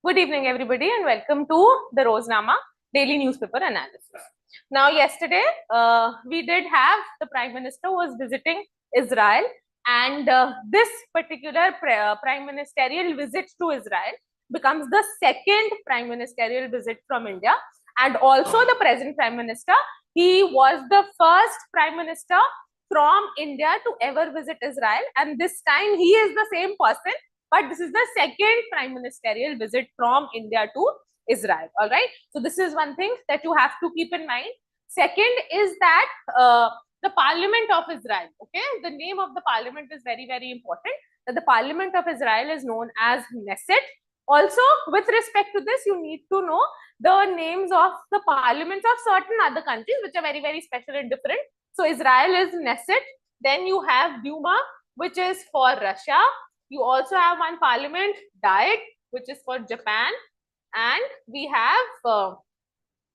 Good evening, everybody, and welcome to the Roznama daily newspaper analysis. Now, yesterday, we did have the Prime Minister was visiting Israel, and this particular Prime Ministerial visit to Israel becomes the second Prime Ministerial visit from India, and also the present Prime Minister. He was the first Prime Minister from India to ever visit Israel, and this time he is the same person, but this is the second Prime Ministerial visit from India to Israel. All right. So this is one thing that you have to keep in mind. Second is that the Parliament of Israel. Okay, the name of the Parliament is very, very important. That the Parliament of Israel is known as Knesset. Also, with respect to this, you need to know the names of the parliaments of certain other countries, which are very, very special and different. So Israel is Knesset. Then you have Duma, which is for Russia. You also have one parliament, Diet, which is for Japan. And we have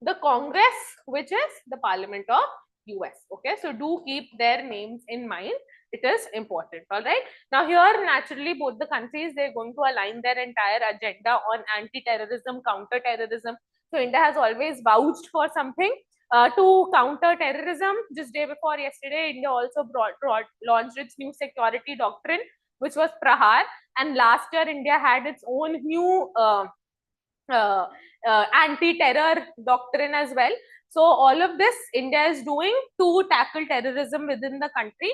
the Congress, which is the Parliament of US. Okay, so do keep their names in mind. It is important. All right. Now here, naturally, both the countries, they're going to align their entire agenda on anti-terrorism, counter-terrorism. So India has always vouched for something to counter terrorism. Just day before yesterday, India also launched its new security doctrine, which was Prahar. And last year, India had its own new anti-terror doctrine as well. So all of this India is doing to tackle terrorism within the country.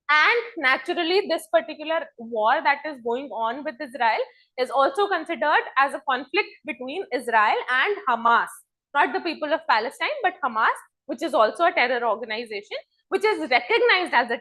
And naturally, this particular war that is going on with Israel is also considered as a conflict between Israel and Hamas. Not the people of Palestine, but Hamas, which is also a terror organization, which is recognized as a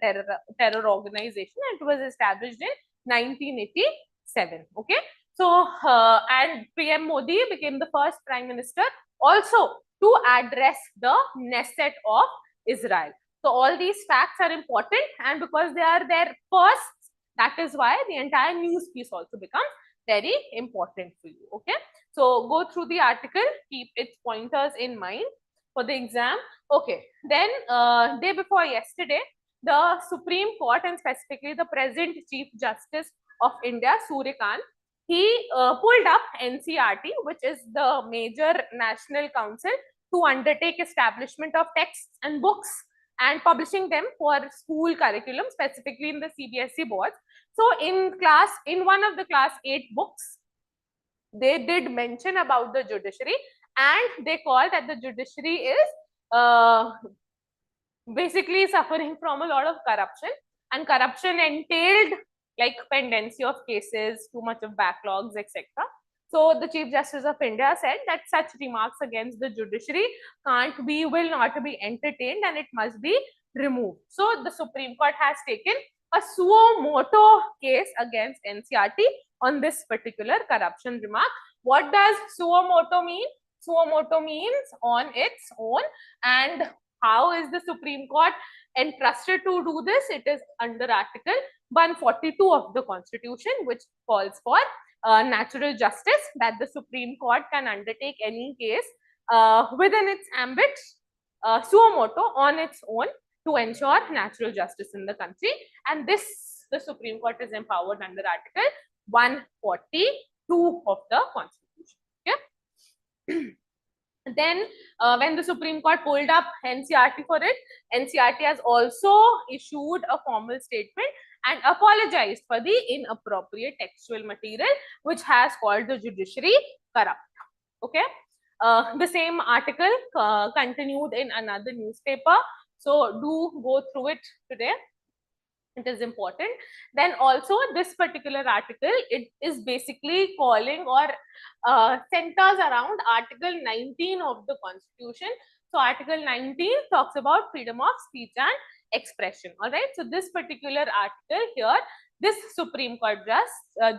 terror organization, and it was established in 1987. Okay. So, and PM Modi became the first Prime Minister also to address the Knesset of Israel. So, all these facts are important, and because they are their firsts, that is why the entire news piece also becomes very important for you. Okay. So, go through the article, keep its pointers in mind for the exam. Okay. Then, day before yesterday, the Supreme Court, and specifically the present Chief Justice of India, Surya Kant, he pulled up NCERT, which is the major national council to undertake establishment of texts and books and publishing them for school curriculum, specifically in the CBSE boards. So in one of the class 8 books, they did mention about the judiciary, and they call that the judiciary is basically suffering from a lot of corruption, and corruption entailed like pendency of cases, too much of backlogs, etc. So the Chief Justice of India said that such remarks against the judiciary will not be entertained, and it must be removed. So the Supreme Court has taken a suo motu case against NCERT on this particular corruption remark. What does suo motu mean? Suo motu means on its own. And how is the Supreme Court entrusted to do this? It is under Article 142 of the Constitution, which calls for natural justice, that the Supreme Court can undertake any case within its ambit, suo motu, on its own, to ensure natural justice in the country. And this, the Supreme Court is empowered under Article 142 of the Constitution. Okay. Then, when the Supreme Court pulled up NCERT for it, NCERT has also issued a formal statement and apologized for the inappropriate textual material, which has called the judiciary corrupt. Okay. The same article continued in another newspaper. So, do go through it today. It is important. Then also this particular article, it is basically calling or centers around Article 19 of the Constitution. So Article 19 talks about freedom of speech and expression. All right. So this particular article here, this Supreme Court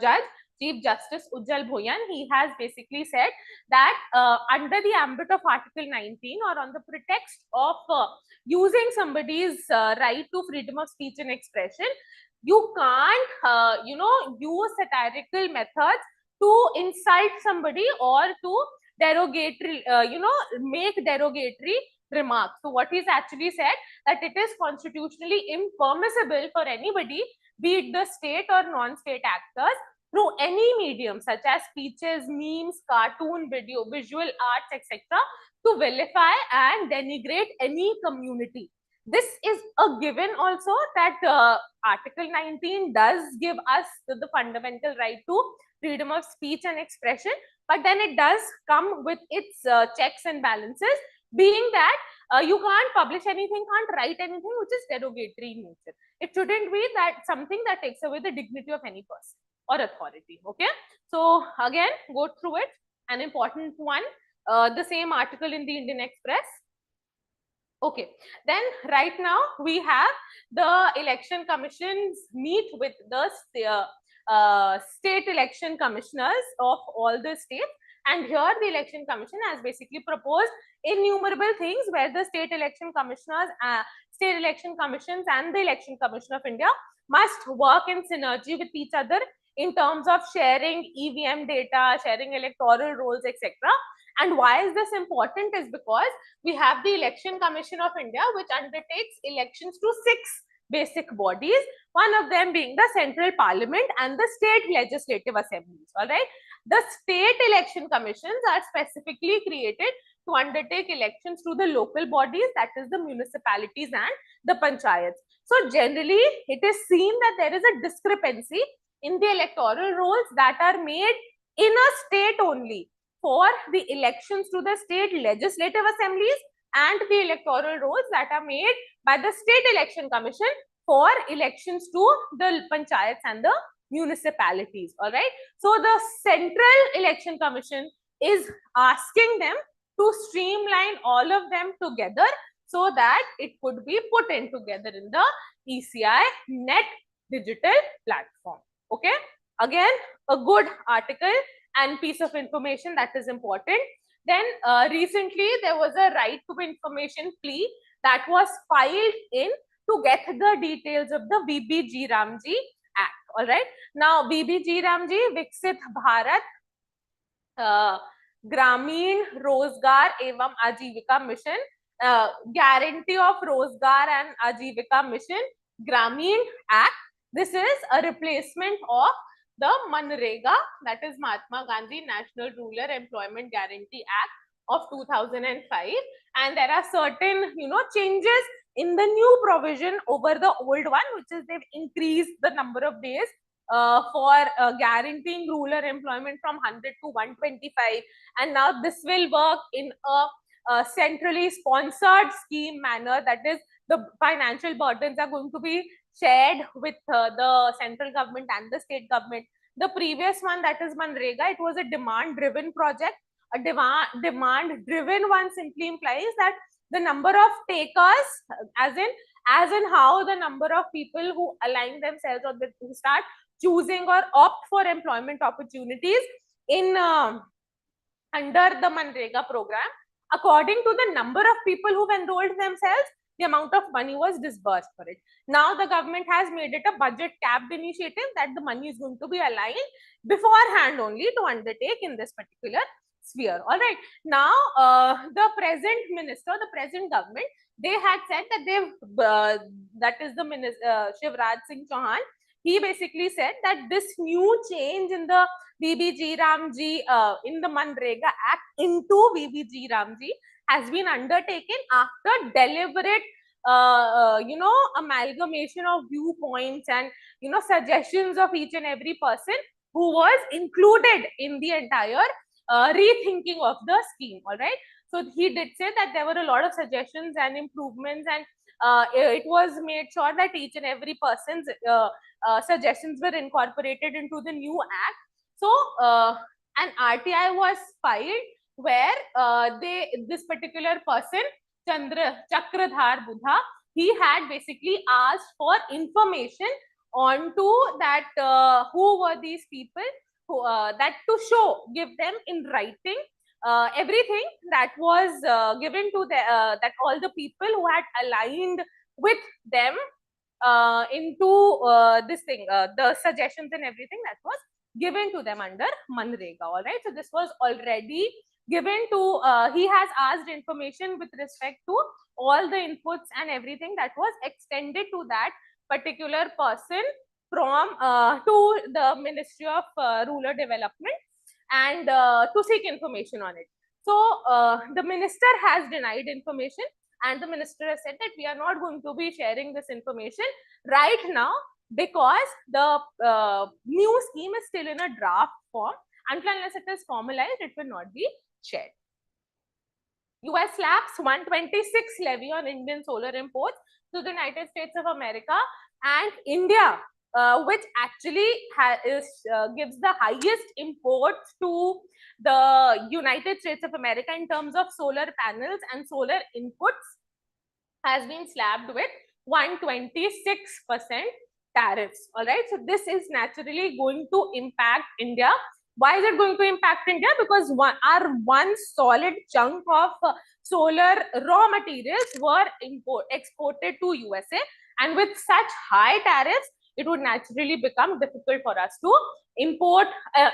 judge, Chief Justice Ujjal Bhoyan, he has basically said that under the ambit of Article 19, or on the pretext of using somebody's right to freedom of speech and expression, you can't, use satirical methods to insult somebody or to derogatory, make derogatory remarks. So what he's actually said, that it is constitutionally impermissible for anybody, be it the state or non-state actors, through any medium such as speeches, memes, cartoon, video, visual arts, etc., to vilify and denigrate any community. This is a given also, that Article 19 does give us the fundamental right to freedom of speech and expression, but then it does come with its checks and balances, being that you can't publish anything, can't write anything which is derogatory in nature. It shouldn't be that something that takes away the dignity of any person or authority. Okay, so again, go through it. An important one, the same article in the Indian Express. Okay, then right now we have the election commissions meet with the state election commissioners of all the states, and here the election commission has basically proposed innumerable things where the state election commissioners, state election commissions and the election commission of India must work in synergy with each other in terms of sharing EVM data, sharing electoral rolls, etc. And why is this important is because we have the Election Commission of India, which undertakes elections to 6 basic bodies, one of them being the Central Parliament and the state legislative assemblies. All right. The state election commissions are specifically created to undertake elections to the local bodies, that is the municipalities and the panchayats. So generally, it is seen that there is a discrepancy in the electoral rolls that are made in a state only for the elections to the state legislative assemblies and the electoral rolls that are made by the state election commission for elections to the panchayats and the municipalities. All right. So the central election commission is asking them to streamline all of them together so that it could be put in together in the ECI net digital platform. Okay. Again, a good article and piece of information that is important. Then recently there was a right to information plea that was filed in to get the details of the VBG Ramji Act. All right. Now VBG Ramji Viksit Bharat Gramin Rozgar Evam Ajivika Mission, Guarantee of Rozgar and Ajivika Mission Gramin Act. This is a replacement of the Manrega, that is Mahatma Gandhi National Rural Employment Guarantee Act of 2005, and there are certain changes in the new provision over the old one, which is they've increased the number of days for guaranteeing rural employment from 100 to 125, and now this will work in a centrally sponsored scheme manner, that is the financial burdens are going to be shared with the central government and the state government. The previous one, that is Manrega, it was a demand-driven project. A demand-driven one simply implies that the number of takers, as in how the number of people who align themselves or who start choosing or opt for employment opportunities in under the Manrega program, according to the number of people who've enrolled themselves, the amount of money was disbursed for it. Now the government has made it a budget capped initiative that the money is going to be aligned beforehand only to undertake in this particular sphere. All right. Now the present minister, the present government, they had said that they've that is the minister Shivraj Singh Chauhan. He basically said that this new change in the VBG Ramji in the Manrega Act into VBG Ramji has been undertaken after deliberate amalgamation of viewpoints and suggestions of each and every person who was included in the entire rethinking of the scheme. All right. So he did say that there were a lot of suggestions and improvements, and it was made sure that each and every person's suggestions were incorporated into the new act. So an RTI was filed where this particular person, Chakradhar Buddha, he had basically asked for information onto that who were these people, who that to give them in writing everything that was given to the that all the people who had aligned with them into this thing, the suggestions and everything that was given to them under Manrega. All right. So this was already given to, he has asked information with respect to all the inputs and everything that was extended to that particular person from to the Ministry of Rural Development and to seek information on it. So the minister has denied information, and the minister has said that we are not going to be sharing this information right now because the new scheme is still in a draft form. Until unless it is formalized, it will not be shared. US slaps 126 levy on Indian solar imports to the United States of America, and India, which actually gives the highest imports to the United States of America in terms of solar panels and solar inputs, has been slapped with 126% tariffs. All right, so this is naturally going to impact India. Why is it going to impact India? Because our one solid chunk of solar raw materials were exported to USA, and with such high tariffs, it would naturally become difficult for us to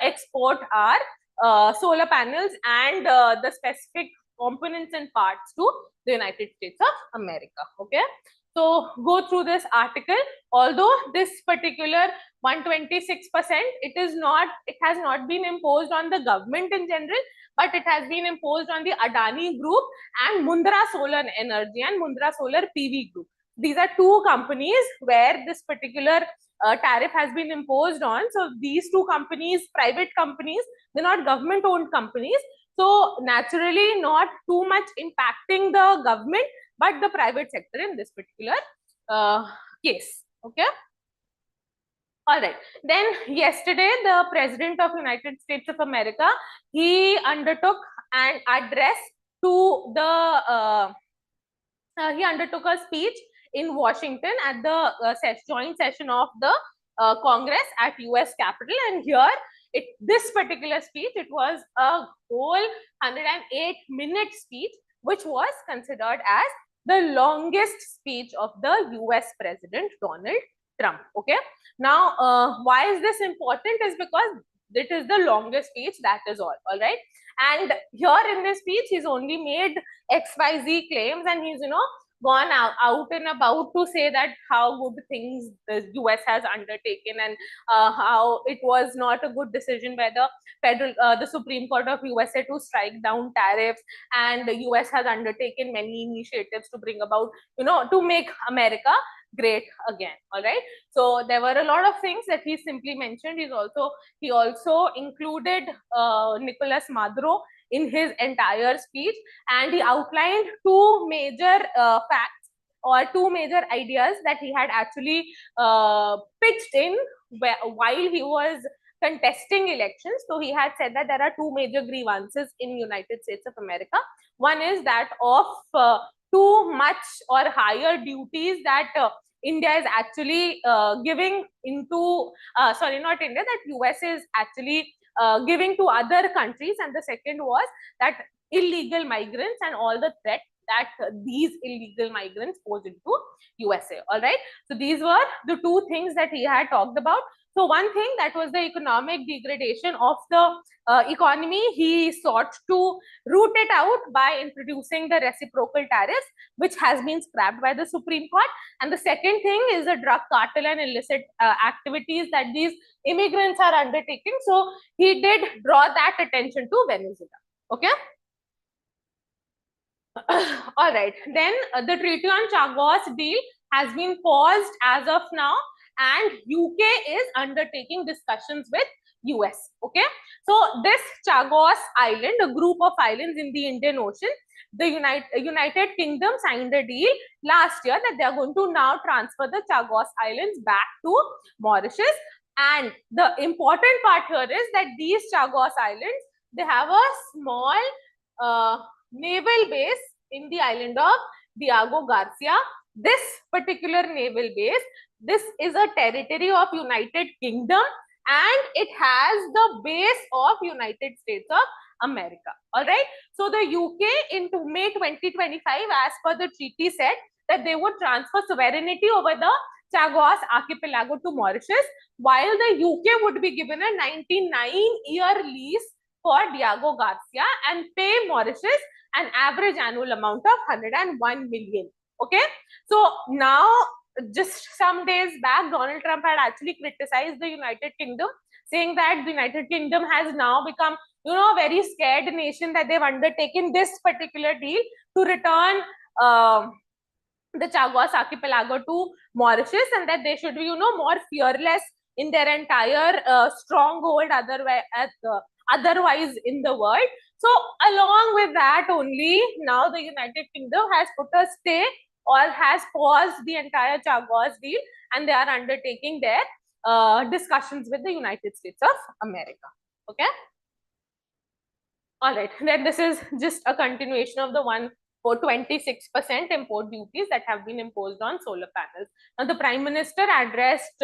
export our solar panels and the specific components and parts to the United States of America. Okay, so go through this article. Although this particular 126%, it has not been imposed on the government in general, but it has been imposed on the Adani Group and Mundra Solar Energy and Mundra Solar PV Group. These are two companies where this particular tariff has been imposed on. So these two companies, private companies, they're not government-owned companies. So naturally, not too much impacting the government, but the private sector in this particular case. Okay. All right. Then yesterday, the President of United States of America, he undertook an address to the, he undertook a speech in Washington at the joint session of the Congress at US Capitol. And here, this particular speech, it was a whole 108-minute speech, which was considered as the longest speech of the US President Donald Trump. Okay. Now, why is this important? Is because it is the longest speech, that is all. All right. And here in this speech, he's only made XYZ claims, and he's, gone out and about to say that how good things the US has undertaken, and how it was not a good decision by the Supreme Court of USA to strike down tariffs, and the US has undertaken many initiatives to bring about, to make America great again. All right. So there were a lot of things that he simply mentioned. He also included Nicolas Maduro in his entire speech, and he outlined two major facts or two major ideas that he had actually pitched in while he was contesting elections. So he had said that there are two major grievances in United States of America. One is that of too much or higher duties that India is actually giving into, sorry, not India, that US is actually giving to other countries. And the second was that illegal migrants and all the threat that these illegal migrants pose into USA. All right. So these were the two things that he had talked about. So one thing, that was the economic degradation of the economy. He sought to root it out by introducing the reciprocal tariffs, which has been scrapped by the Supreme Court. And the second thing is the drug cartel and illicit activities that these immigrants are undertaking. So he did draw that attention to Venezuela. Okay. All right. Then the Treaty on Chagos deal has been paused as of now, and UK is undertaking discussions with US. Okay. So this Chagos Island, a group of islands in the Indian Ocean, the United Kingdom signed a deal last year that they are going to now transfer the Chagos Islands back to Mauritius. And the important part here is that these Chagos Islands, they have a small naval base in the island of Diego Garcia. This particular naval base, this is a territory of United Kingdom, and it has the base of United States of America. All right. So the UK in May 2025, as per the treaty, said that they would transfer sovereignty over the Chagos archipelago to Mauritius, while the UK would be given a 99-year lease for Diego Garcia and pay Mauritius an average annual amount of 101 million. Okay. So now just some days back, Donald Trump had actually criticized the United Kingdom, saying that the United Kingdom has now become, a very scared nation, that they've undertaken this particular deal to return the Chagos archipelago to Mauritius, and that they should be, more fearless in their entire stronghold otherwise in the world. So along with that only, now the United Kingdom has put a stay or has paused the entire Chagos deal, and they are undertaking their discussions with the United States of America. Okay. All right. Then this is just a continuation of the one for 26% import duties that have been imposed on solar panels. Now, the Prime Minister addressed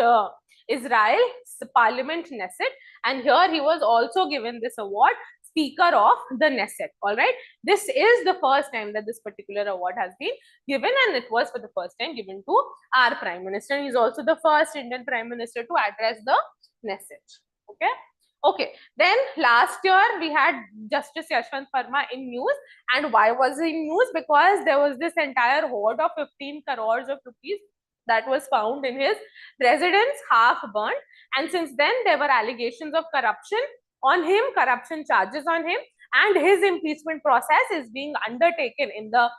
Israel's Parliament Knesset, and here he was also given this award, Speaker of the Knesset. All right. This is the first time that this particular award has been given, and it was for the first time given to our Prime Minister. He's also the first Indian Prime Minister to address the Knesset. Okay. Okay, then last year we had Justice Yashwant Verma in news. And why was he in news? Because there was this entire hoard of 15 crores of rupees that was found in his residence, half burnt. And since then, there were allegations of corruption on him, corruption charges on him, and his impeachment process is being undertaken in the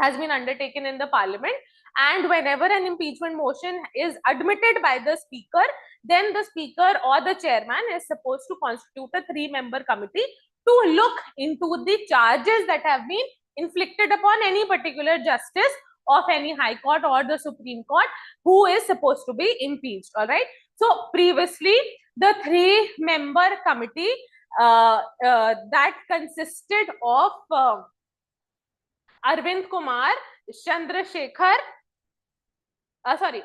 has been undertaken in the parliament. And whenever an impeachment motion is admitted by the speaker, then the speaker or the chairman is supposed to constitute a 3-member committee to look into the charges that have been inflicted upon any particular justice of any high court or the Supreme Court who is supposed to be impeached. All right. So previously, the 3-member committee that consisted of Arvind Kumar, Chandrasekhar,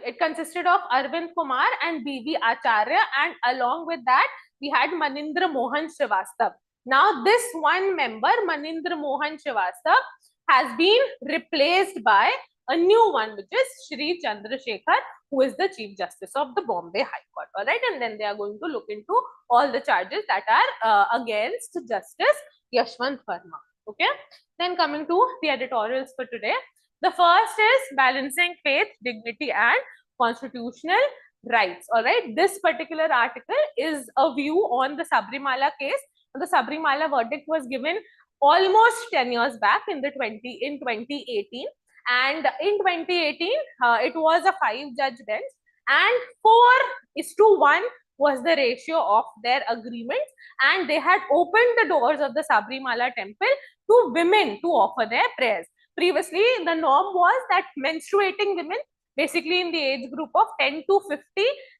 it consisted of Arvind Kumar and B.V. Acharya, and along with that, we had Manindra Mohan Srivastav. Now, this one member, Manindra Mohan Srivastav, has been replaced by a new one, which is Shri Chandrasekhar, who is the Chief Justice of the Bombay High Court. All right, and then they are going to look into all the charges that are against Justice Yashwant Verma. Okay, then coming to the editorials for today. The first is balancing faith, dignity, and constitutional rights. All right, this particular article is a view on the Sabrimala case. The Sabrimala verdict was given almost 10 years back in 2018, and in 2018 it was a 5-judge bench, and 4:1 was the ratio of their agreements, and they had opened the doors of the Sabrimala temple to women to offer their prayers. Previously, the norm was that menstruating women, basically in the age group of 10 to 50,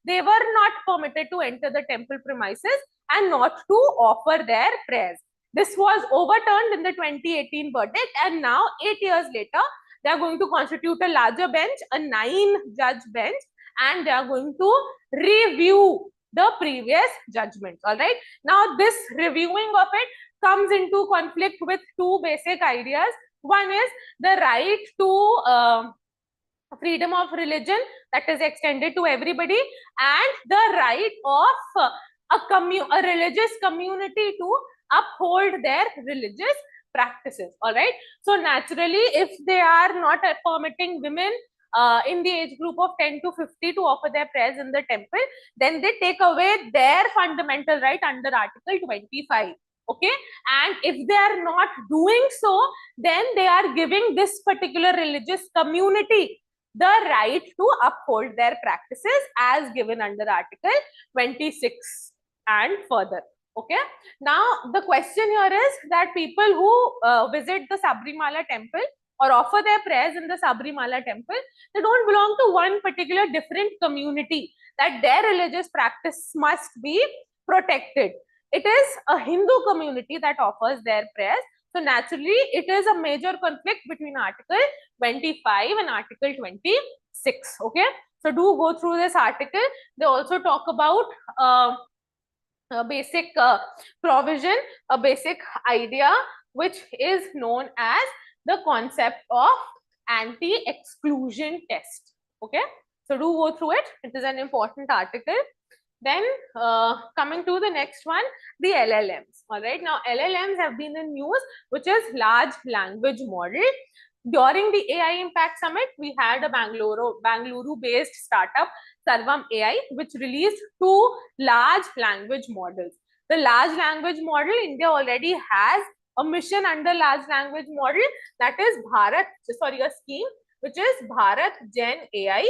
they were not permitted to enter the temple premises and not to offer their prayers. This was overturned in the 2018 verdict, and now 8 years later, they are going to constitute a larger bench, a 9-judge bench, and they are going to review the previous judgments. All right. Now, this reviewing of it comes into conflict with 2 basic ideas. One is the right to freedom of religion that is extended to everybody, and the right of a religious community to uphold their religious practices. All right. So naturally, if they are not permitting women in the age group of 10 to 50 to offer their prayers in the temple, then they take away their fundamental right under Article 25. Okay, and if they are not doing so, then they are giving this particular religious community the right to uphold their practices as given under Article 26 and further. Okay, now the question here is that people who visit the Sabrimala temple or offer their prayers in the Sabrimala temple, they don't belong to one particular different community, that their religious practice must be protected. It is a Hindu community that offers their prayers. So naturally, it is a major conflict between Article 25 and Article 26. Okay, so do go through this article. They also talk about a basic provision, a basic idea, which is known as the concept of anti-exclusion test. Okay, so do go through it. It is an important article. Then coming to the next one, the LLMs. All right, now LLMs have been in news, which is large language model. During the AI Impact Summit, we had a Bangalore-based startup, Sarvam AI, which released 2 large language models. The large language model, India already has a mission under large language model, that is a scheme, which is Bharat Gen AI.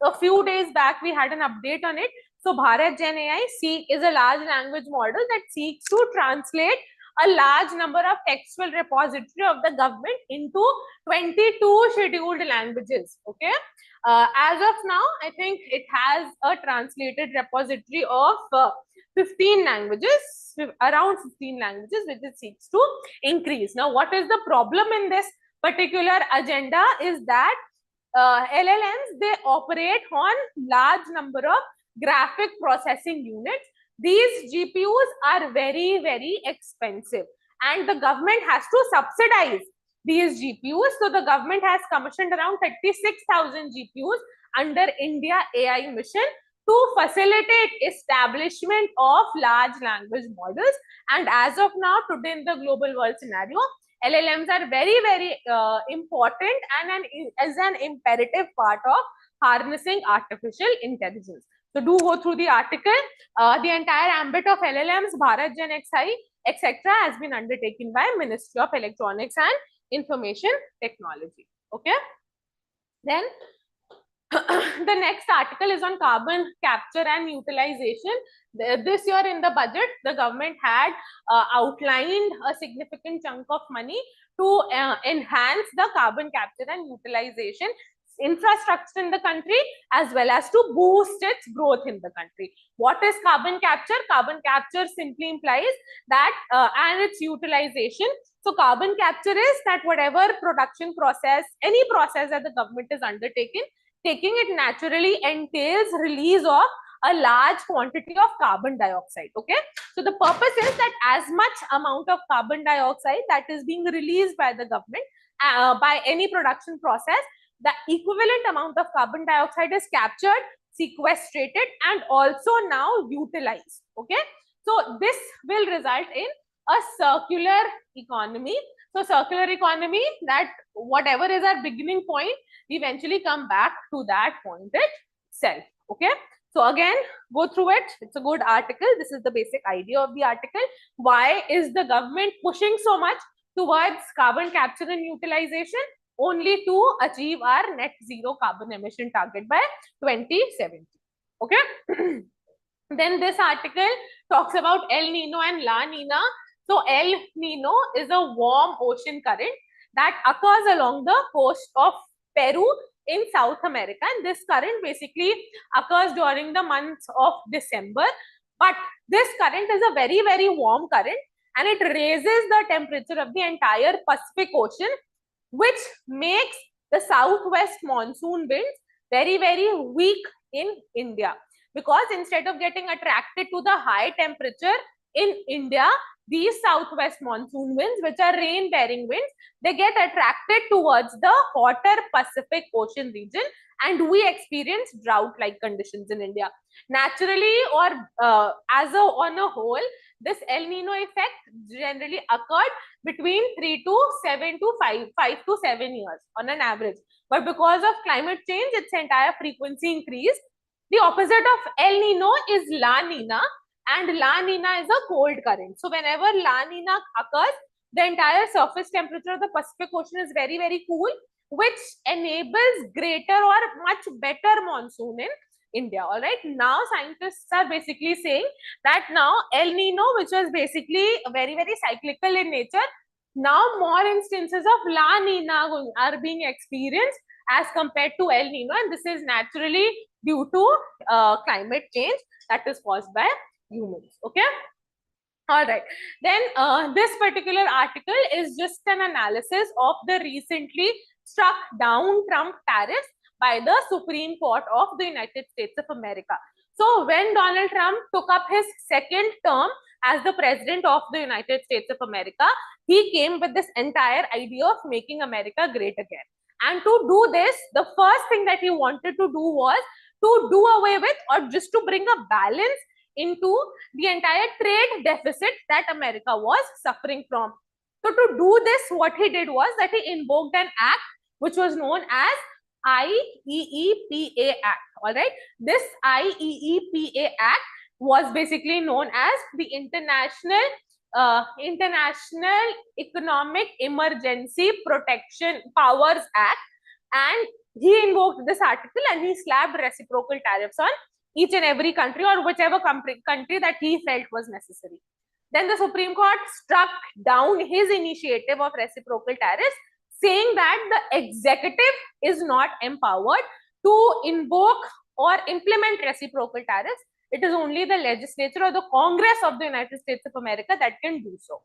A few days back, we had an update on it. So Bharat Gen AI is a large language model that seeks to translate a large number of textual repository of the government into 22 scheduled languages. Okay. As of now, I think it has a translated repository of 15 languages, around 15 languages, which it seeks to increase. Now, what is the problem in this particular agenda is that LLMs, they operate on large number of graphic processing units. These GPUs are very, very expensive, and the government has to subsidize these GPUs. So the government has commissioned around 36,000 GPUs under India AI mission to facilitate establishment of large language models. And as of now, today in the global world scenario, LLMs are very, very important and as an imperative part of harnessing artificial intelligence. So do go through the article. The entire ambit of LLMs, Bharat Gen XI, etc., has been undertaken by Ministry of Electronics and Information Technology. Okay. Then the next article is on carbon capture and utilization. This year in the budget, the government had outlined a significant chunk of money to enhance the carbon capture and utilization infrastructure in the country, as well as to boost its growth in the country. What is carbon capture? Carbon capture simply implies that and its utilization. So carbon capture is that whatever production process, any process that the government is undertaking, taking it naturally entails release of a large quantity of carbon dioxide. Okay, so the purpose is that as much amount of carbon dioxide that is being released by the government by any production process, the equivalent amount of carbon dioxide is captured, sequestrated, and also now utilized. Okay, so this will result in a circular economy. So circular economy, that whatever is our beginning point, we eventually come back to that point itself. Okay, so again, go through it. It's a good article. This is the basic idea of the article. Why is the government pushing so much towards carbon capture and utilization? Only to achieve our net zero carbon emission target by 2070. Okay. Then this article talks about El Nino and La Nina. So El Nino is a warm ocean current that occurs along the coast of Peru in South America, and this current basically occurs during the month of December. But this current is a very, very warm current, and it raises the temperature of the entire Pacific Ocean, which makes the southwest monsoon winds very, very weak in India. Because instead of getting attracted to the high temperature in India, these southwest monsoon winds, which are rain-bearing winds, they get attracted towards the hotter Pacific Ocean region, and we experience drought-like conditions in India. Naturally, or on a whole, this El Nino effect generally occurred between 3 to 5 to 7 years on an average. But because of climate change, its entire frequency increased. The opposite of El Nino is La Nina, and La Nina is a cold current. So whenever La Nina occurs, the entire surface temperature of the Pacific Ocean is very, very cool, which enables greater or much better monsoon in India. All right. Now scientists are basically saying that now El Nino, which was basically very, very cyclical in nature, now more instances of La Nina are being experienced as compared to El Nino, and this is naturally due to climate change that is caused by humans. Okay. All right. Then this particular article is just an analysis of the recently struck down Trump tariffs by the Supreme Court of the United States of America. So when Donald Trump took up his second term as the president of the United States of America, he came with this entire idea of making America great again. And to do this, the first thing that he wanted to do was to do away with, or just to bring a balance into the entire trade deficit that America was suffering from. So to do this, what he did was that he invoked an act which was known as IEEPA Act. All right, this IEEPA Act was basically known as the International Economic Emergency Protection Powers Act, and he invoked this article and he slapped reciprocal tariffs on each and every country, or whichever country that he felt was necessary. Then the Supreme Court struck down his initiative of reciprocal tariffs, saying that the executive is not empowered to invoke or implement reciprocal tariffs. It is only the legislature or the Congress of the United States of America that can do so.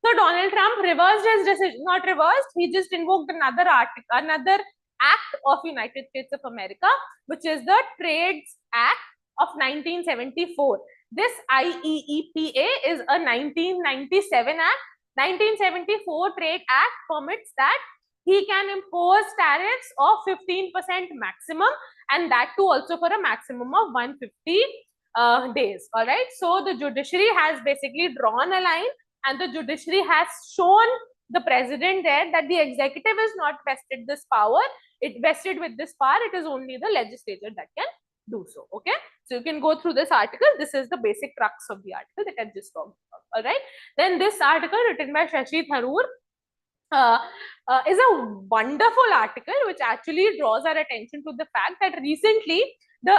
So Donald Trump reversed his decision, not reversed, he just invoked another act of United States of America, which is the Trades Act of 1974. This IEEPA is a 1997 act. 1974 Trade Act permits that he can impose tariffs of 15% maximum, and that too also for a maximum of 150 days. All right. So the judiciary has basically drawn a line, and the judiciary has shown the president there that the executive is not vested this power. It vested with this power. It is only the legislature that can do so. Okay. So you can go through this article. This is the basic crux of the article that I just talked about. All right. Then this article written by Shashi Tharoor is a wonderful article which actually draws our attention to the fact that recently the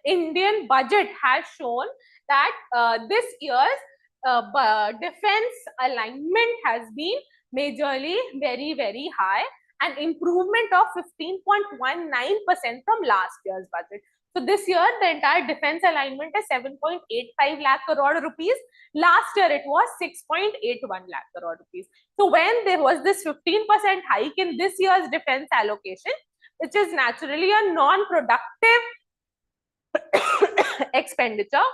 Indian budget has shown that this year's defense alignment has been majorly very high, an improvement of 15.19% from last year's budget. So this year, the entire defense alignment is 7.85 lakh crore rupees. Last year, it was 6.81 lakh crore rupees. So when there was this 15% hike in this year's defense allocation, which is naturally a non-productive expenditure,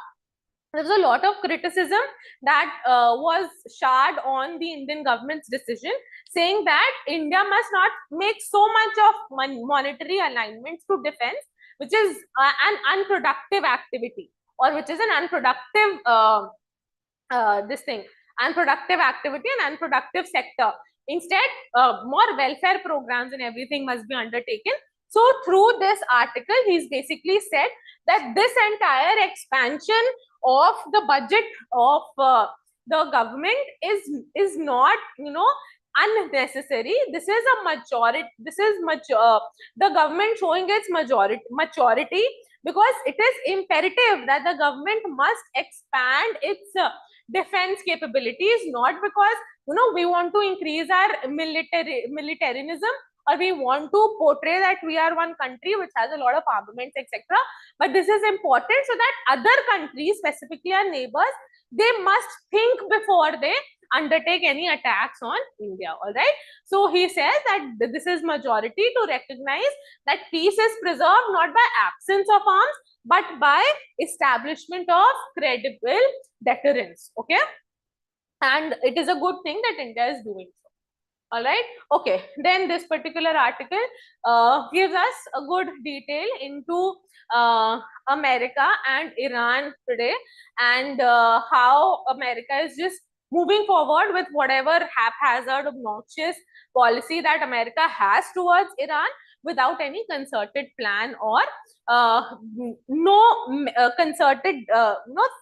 there was a lot of criticism that was showered on the Indian government's decision, saying that India must not make so much of monetary alignments to defense, which is an unproductive activity, or which is an unproductive unproductive activity and unproductive sector. Instead, more welfare programs and everything must be undertaken. So through this article, he's basically said that this entire expansion of the budget of the government is not, unnecessary. This is a majority. This is the government showing its maturity, because it is imperative that the government must expand its defense capabilities, not because we want to increase our militarism, or we want to portray that we are one country which has a lot of armaments, etc. But this is important so that other countries, specifically our neighbors, they must think before they undertake any attacks on India. All right. So he says that this is majority to recognize that peace is preserved not by absence of arms, but by establishment of credible deterrence. Okay. And it is a good thing that India is doing so. All right. Okay. Then this particular article gives us a good detail into America and Iran today, and how America is just moving forward with whatever haphazard, obnoxious policy that America has towards Iran, without any concerted plan or concerted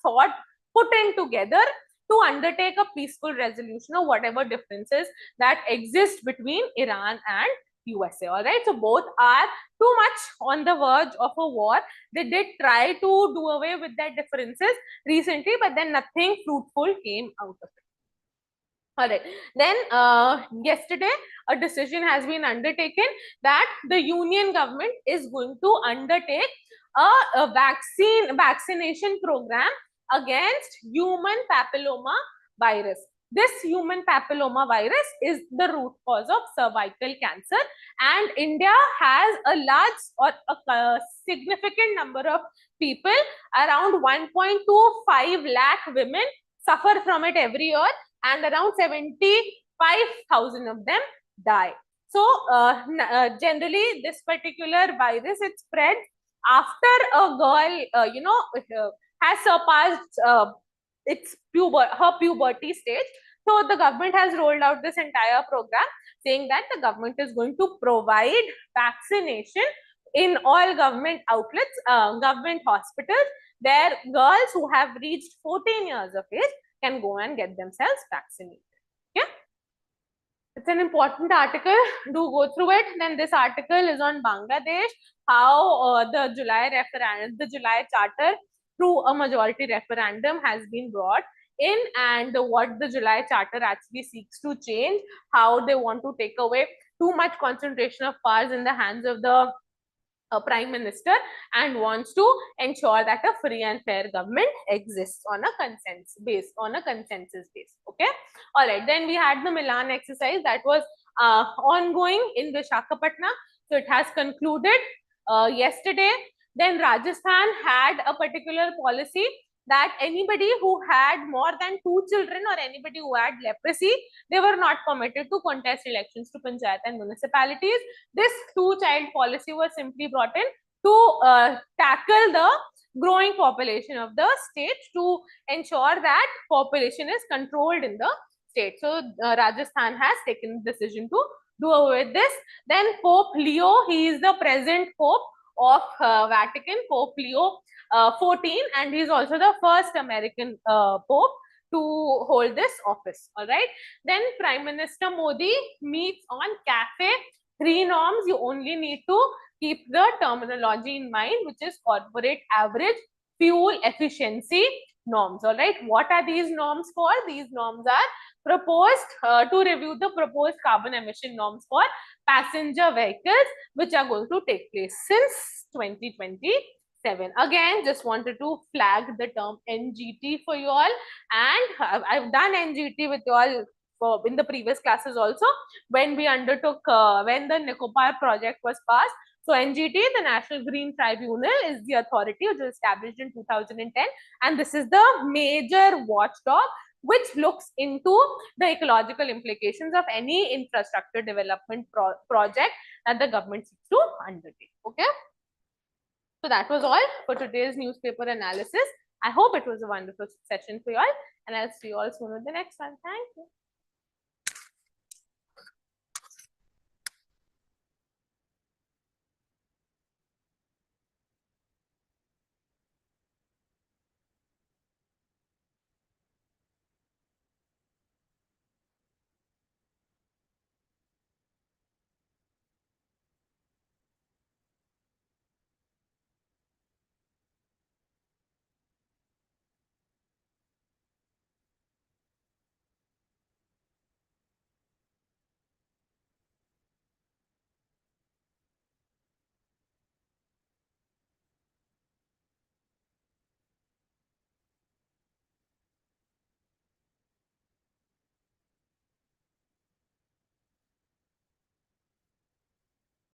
thought put in together to undertake a peaceful resolution of whatever differences that exist between Iran and USA. All right. So both are too much on the verge of a war. They did try to do away with their differences recently, but then nothing fruitful came out of it. All right. Then yesterday, a decision has been undertaken that the Union government is going to undertake a vaccination program against human papilloma virus. This human papilloma virus is the root cause of cervical cancer, and India has a large or a significant number of people, around 1.25 lakh women suffer from it every year, and around 75,000 of them die. So generally this particular virus, it spreads after a girl has surpassed her puberty stage. So the government has rolled out this entire program saying that the government is going to provide vaccination in all government outlets, government hospitals, where girls who have reached 14 years of age can go and get themselves vaccinated. Okay. It's an important article. Do go through it. Then this article is on Bangladesh, how the July Charter through a majority referendum has been brought in, and what the July Charter actually seeks to change, how they want to take away too much concentration of powers in the hands of the prime minister, and wants to ensure that a free and fair government exists on a consensus base. Okay. All right. Then we had the Milan exercise that was ongoing in Visakhapatnam. So it has concluded yesterday. Then Rajasthan had a particular policy that anybody who had more than 2 children or anybody who had leprosy, they were not permitted to contest elections to panchayat and municipalities. This 2-child policy was simply brought in to tackle the growing population of the state, to ensure that population is controlled in the state. So Rajasthan has taken the decision to do away with this. Then Pope Leo, he is the present Pope of Vatican, Pope Leo 14, and he is also the first American Pope to hold this office. All right. Then Prime Minister Modi meets on CAFE 3 norms. You only need to keep the terminology in mind, which is corporate average fuel efficiency norms. All right. What are these norms for? These norms are proposed to review the proposed carbon emission norms for passenger vehicles, which are going to take place since 2027. Again, just wanted to flag the term NGT for you all, and I've done NGT with you all in the previous classes also, when we undertook, when the Nicopar project was passed. So NGT, the National Green Tribunal, is the authority which was established in 2010, and this is the major watchdog which looks into the ecological implications of any infrastructure development project that the government seeks to undertake. Okay. So that was all for today's newspaper analysis. I hope it was a wonderful session for you all, and I'll see you all soon with the next one. Thank you.